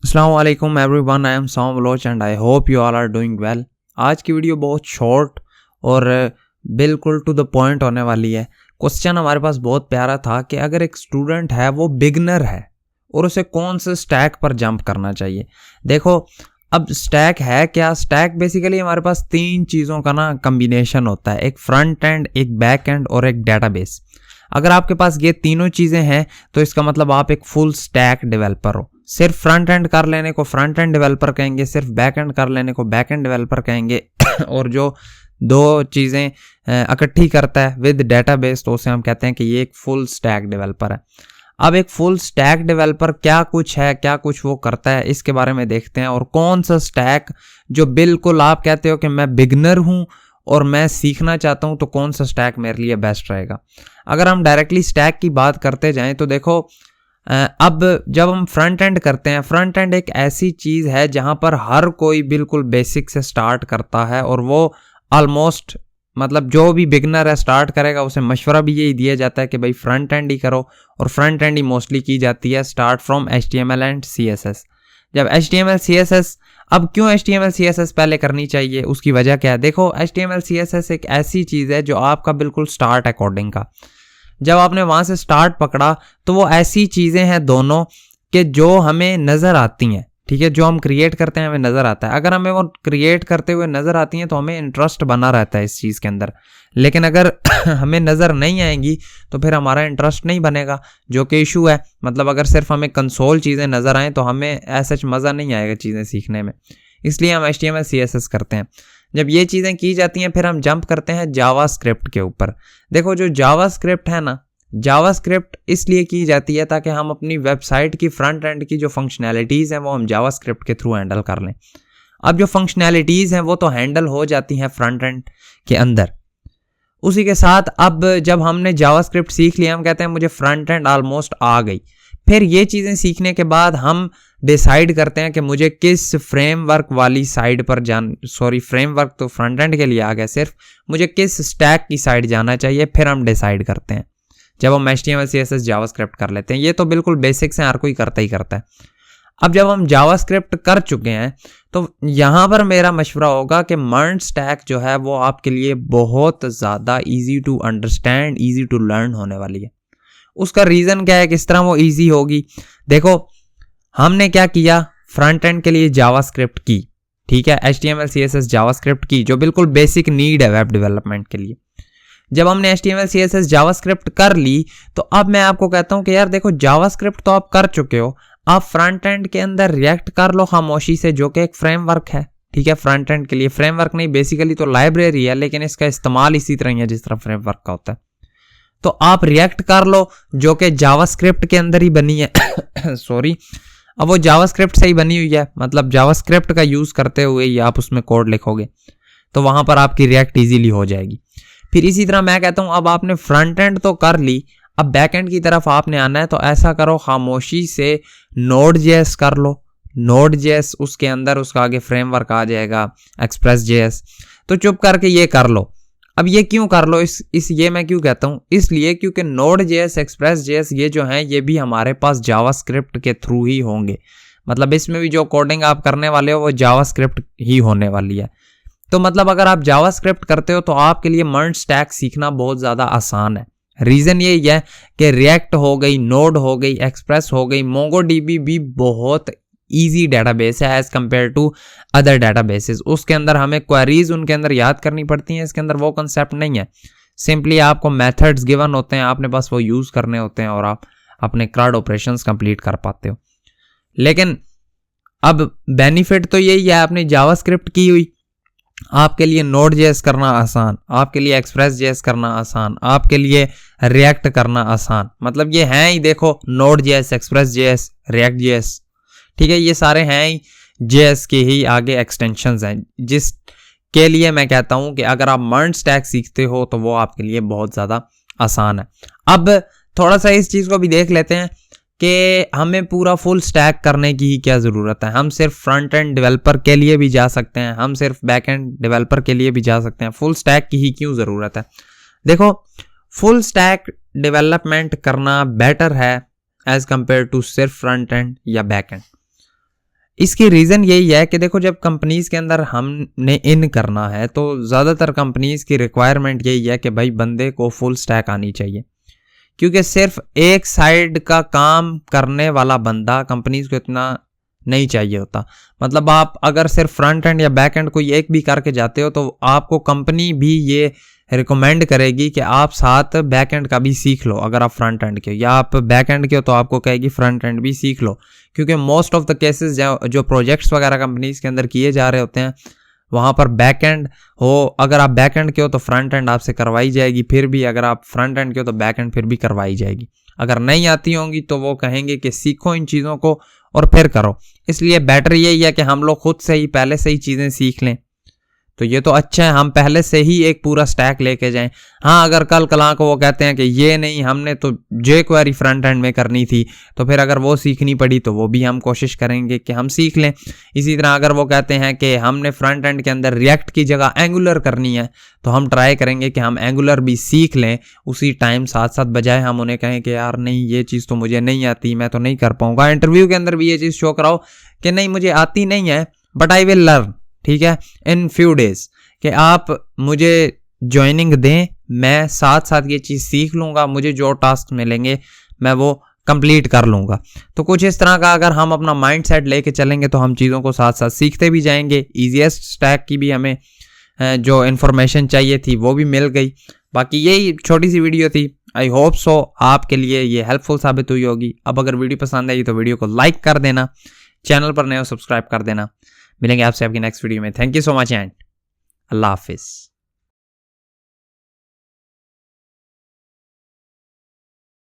अस्सलाम वालेकुम everyone, I am Som Baloch and I hope you all are doing well. आज की वीडियो बहुत शॉर्ट और बिल्कुल टू द पॉइंट होने वाली है। क्वेश्चन हमारे पास बहुत प्यारा था कि अगर एक स्टूडेंट है वो बिगनर है और उसे कौन से स्टैक पर जंप करना चाहिए। देखो अब स्टैक है क्या, स्टैक बेसिकली हमारे पास तीन चीज़ों का ना कम्बिनेशन होता है, एक फ्रंट एंड, एक बैक एंड और एक डेटाबेस। अगर आपके पास ये तीनों चीज़ें हैं तो इसका मतलब आप एक फुल स्टैक डेवलपर हो। सिर्फ फ्रंट एंड कर लेने को फ्रंट एंड डेवलपर कहेंगे, सिर्फ बैक एंड कर लेने को बैक एंड डेवलपर कहेंगे और जो दो चीज़ें इकट्ठी करता है विद डेटाबेस तो उसे हम कहते हैं कि ये एक फुल स्टैक डेवलपर है। अब एक फुल स्टैक डेवलपर क्या कुछ है, क्या कुछ वो करता है, इसके बारे में देखते हैं। और कौन सा स्टैक जो बिल्कुल आप कहते हो कि मैं बिगनर हूँ और मैं सीखना चाहता हूँ, तो कौन सा स्टैक मेरे लिए बेस्ट रहेगा। अगर हम डायरेक्टली स्टैक की बात करते जाएं तो देखो अब जब हम फ्रंट एंड करते हैं, फ्रंट एंड एक ऐसी चीज़ है जहां पर हर कोई बिल्कुल बेसिक से स्टार्ट करता है और वो ऑलमोस्ट मतलब जो भी बिगनर है स्टार्ट करेगा उसे मशवरा भी यही दिया जाता है कि भाई फ्रंट एंड ही करो। और फ्रंट एंड ही मोस्टली की जाती है start from HTML and CSS। जब HTML CSS, अब क्यों HTML CSS पहले करनी चाहिए, उसकी वजह क्या है। देखो HTML CSS एक ऐसी चीज़ है जो आपका बिल्कुल स्टार्ट है कोडिंग का। जब आपने वहाँ से स्टार्ट पकड़ा तो वो ऐसी चीज़ें हैं दोनों कि जो हमें नज़र आती हैं, ठीक है, जो हम क्रिएट करते हैं हमें नज़र आता है। अगर हमें वो क्रिएट करते हुए नज़र आती हैं तो हमें इंटरेस्ट बना रहता है इस चीज़ के अंदर। लेकिन अगर हमें नज़र नहीं आएंगी तो फिर हमारा इंटरेस्ट नहीं बनेगा, जो कि इशू है। मतलब अगर सिर्फ हमें कंसोल चीज़ें नज़र आएँ तो हमें ऐसा मज़ा नहीं आएगा चीज़ें सीखने में, इसलिए हम HTML CSS करते हैं। जब ये चीज़ें की जाती हैं फिर हम जंप करते हैं जावास्क्रिप्ट के ऊपर। देखो जो जावास्क्रिप्ट है ना, जावास्क्रिप्ट इसलिए की जाती है ताकि हम अपनी वेबसाइट की फ्रंट एंड की जो फंक्शनैलिटीज़ हैं वो हम जावास्क्रिप्ट के थ्रू हैंडल कर लें। अब जो फंक्शनैलिटीज़ हैं वो तो हैंडल हो जाती हैं फ्रंट एंड के अंदर। उसी के साथ अब जब हमने जावास्क्रिप्ट सीख लिया, हम कहते हैं मुझे फ्रंट एंड ऑलमोस्ट आ गई। फिर ये चीज़ें सीखने के बाद हम डिसाइड करते हैं कि मुझे किस फ्रेमवर्क वाली साइड पर फ्रेमवर्क तो फ्रंट एंड के लिए आ गया, सिर्फ मुझे किस स्टैक की साइड जाना चाहिए, फिर हम डिसाइड करते हैं। जब हम HTML CSS जावास्क्रिप्ट कर लेते हैं, ये तो बिल्कुल बेसिक्स हैं, हर कोई करता ही करता है। अब जब हम जावास्क्रिप्ट कर चुके हैं तो यहाँ पर मेरा मशवरा होगा कि MERN स्टैक जो है वो आपके लिए बहुत ज़्यादा easy to understand, easy to learn होने वाली है। उसका रीज़न क्या है, किस तरह वो ईजी होगी। देखो हमने क्या किया, फ्रंट एंड के लिए जावास्क्रिप्ट की, ठीक है, HTML CSS जावास्क्रिप्ट की, जो बिल्कुल बेसिक नीड है वेब डेवलपमेंट के लिए। जब हमने HTML CSS जावास्क्रिप्ट कर ली तो अब मैं आपको कहता हूं कि यार देखो जावास्क्रिप्ट तो आप कर चुके हो, आप फ्रंट एंड के अंदर रिएक्ट कर लो खामोशी से, जो कि एक फ्रेमवर्क है, ठीक है। फ्रंट एंड के लिए फ्रेमवर्क नहीं, बेसिकली तो लाइब्रेरी है, लेकिन इसका इस्तेमाल इसी तरह ही है जिस तरह फ्रेमवर्क का होता है। तो आप रिएक्ट कर लो जो कि जावास्क्रिप्ट के अंदर ही बनी है सॉरी, अब वो जावास्क्रिप्ट से ही बनी हुई है, मतलब जावास्क्रिप्ट का यूज करते हुए ही आप उसमें कोड लिखोगे तो वहां पर आपकी रिएक्ट इजीली हो जाएगी। फिर इसी तरह मैं कहता हूं अब आपने फ्रंट एंड तो कर ली, अब बैक एंड की तरफ आपने आना है, तो ऐसा करो खामोशी से Node.js कर लो। Node.js उसके अंदर उसका आगे फ्रेमवर्क आ जाएगा Express.js, तो चुप करके ये कर लो। अब ये क्यों कर लो, ये मैं क्यों कहता हूँ, इसलिए क्योंकि Node.js Express.js ये जो हैं ये भी हमारे पास जावास्क्रिप्ट के थ्रू ही होंगे। मतलब इसमें भी जो कोडिंग आप करने वाले हो वो जावास्क्रिप्ट ही होने वाली है। तो मतलब अगर आप जावास्क्रिप्ट करते हो तो आपके लिए MERN स्टैक सीखना बहुत ज़्यादा आसान है। रीज़न यही है कि रिएक्ट हो गई, नोड हो गई, एक्सप्रेस हो गई, MongoDB भी बहुत ईजी डेटाबेस है as compare to other databases. उसके अंदर हमें क्वेरीज उनके अंदर याद करनी पड़ती हैं, इसके अंदर वो कंसेप्ट नहीं है। सिंपली आपको मेथड्स गिवन होते हैं, आपने बस वो यूज़ करने होते हैं और आप अपने CRUD ऑपरेशंस कंप्लीट कर पाते हो। लेकिन अब बेनिफिट तो यही है, आपने जावास्क्रिप्ट की हुई, आपके लिए Node.js करना आसान, आपके लिए Express.js करना आसान, आपके लिए रिएक्ट करना आसान। मतलब ये हैं ही, देखो Node.js, Express.js, React.js, ठीक है, ये सारे हैं ही JS के ही आगे एक्सटेंशंस हैं, जिसके लिए मैं कहता हूं कि अगर आप MERN स्टैक सीखते हो तो वो आपके लिए बहुत ज़्यादा आसान है। अब थोड़ा सा इस चीज़ को भी देख लेते हैं कि हमें पूरा फुल स्टैक करने की ही क्या ज़रूरत है। हम सिर्फ फ्रंट एंड डेवलपर के लिए भी जा सकते हैं, हम सिर्फ बैक एंड डेवलपर के लिए भी जा सकते हैं, फुल स्टैक की ही क्यों ज़रूरत है। देखो फुल स्टैक डेवलपमेंट करना बेटर है एज कंपेयर टू सिर्फ फ्रंट एंड या बैक एंड। इसकी रीज़न यही है कि देखो जब कंपनीज़ के अंदर हमने इन करना है तो ज़्यादातर कंपनीज़ की रिक्वायरमेंट यही है कि भाई बंदे को फुल स्टैक आनी चाहिए, क्योंकि सिर्फ एक साइड का काम करने वाला बंदा कंपनीज़ को इतना नहीं चाहिए होता। मतलब आप अगर सिर्फ फ्रंट एंड या बैक एंड कोई एक भी करके जाते हो तो आपको कंपनी भी ये रिकमेंड करेगी कि आप साथ बैक एंड का भी सीख लो। अगर आप फ्रंट एंड के हो या आप बैक एंड के हो तो आपको कहेगी फ्रंट एंड भी सीख लो, क्योंकि मोस्ट ऑफ द केसेस जो प्रोजेक्ट्स वगैरह कंपनीज के अंदर किए जा रहे होते हैं वहाँ पर बैक एंड हो। अगर आप बैक एंड के हो तो फ्रंट एंड आपसे करवाई जाएगी, फिर भी अगर आप फ्रंट एंड के हो तो बैक एंड फिर भी करवाई जाएगी। अगर नहीं आती होंगी तो वो कहेंगे कि सीखो इन चीज़ों को और फिर करो। इसलिए बेटर यही है कि हम लोग खुद से ही पहले से ही चीज़ें सीख लें, तो ये तो अच्छा है हम पहले से ही एक पूरा स्टैक लेके जाएं। हाँ, अगर कल कला को वो कहते हैं कि ये नहीं हमने तो jQuery फ्रंट एंड में करनी थी, तो फिर अगर वो सीखनी पड़ी तो वो भी हम कोशिश करेंगे कि हम सीख लें। इसी तरह अगर वो कहते हैं कि हमने फ्रंट एंड के अंदर रिएक्ट की जगह एंगुलर करनी है तो हम ट्राई करेंगे कि हम एंगुलर भी सीख लें उसी टाइम साथ साथ, बजाय हम उन्हें कहें कि यार नहीं ये चीज़ तो मुझे नहीं आती, मैं तो नहीं कर पाऊंगा। इंटरव्यू के अंदर भी ये चीज़ शो कराओ कि नहीं मुझे आती नहीं है बट आई विल लर्न, ठीक है, इन फ्यू डेज, कि आप मुझे ज्वाइनिंग दें, मैं साथ साथ ये चीज़ सीख लूँगा, मुझे जो टास्क मिलेंगे मैं वो कंप्लीट कर लूँगा। तो कुछ इस तरह का अगर हम अपना माइंड सेट लेके चलेंगे तो हम चीज़ों को साथ साथ सीखते भी जाएंगे। ईजीएस्ट स्टैक की भी हमें जो इन्फॉर्मेशन चाहिए थी वो भी मिल गई। बाकी यही छोटी सी वीडियो थी, आई होप सो आपके लिए ये हेल्पफुल साबित हुई होगी। अब अगर वीडियो पसंद आई तो वीडियो को लाइक कर देना, चैनल पर नए हो सब्सक्राइब कर देना। मिलेंगे आपसे आपकी नेक्स्ट वीडियो में। Thank you so much and अल्लाह हाफिज़।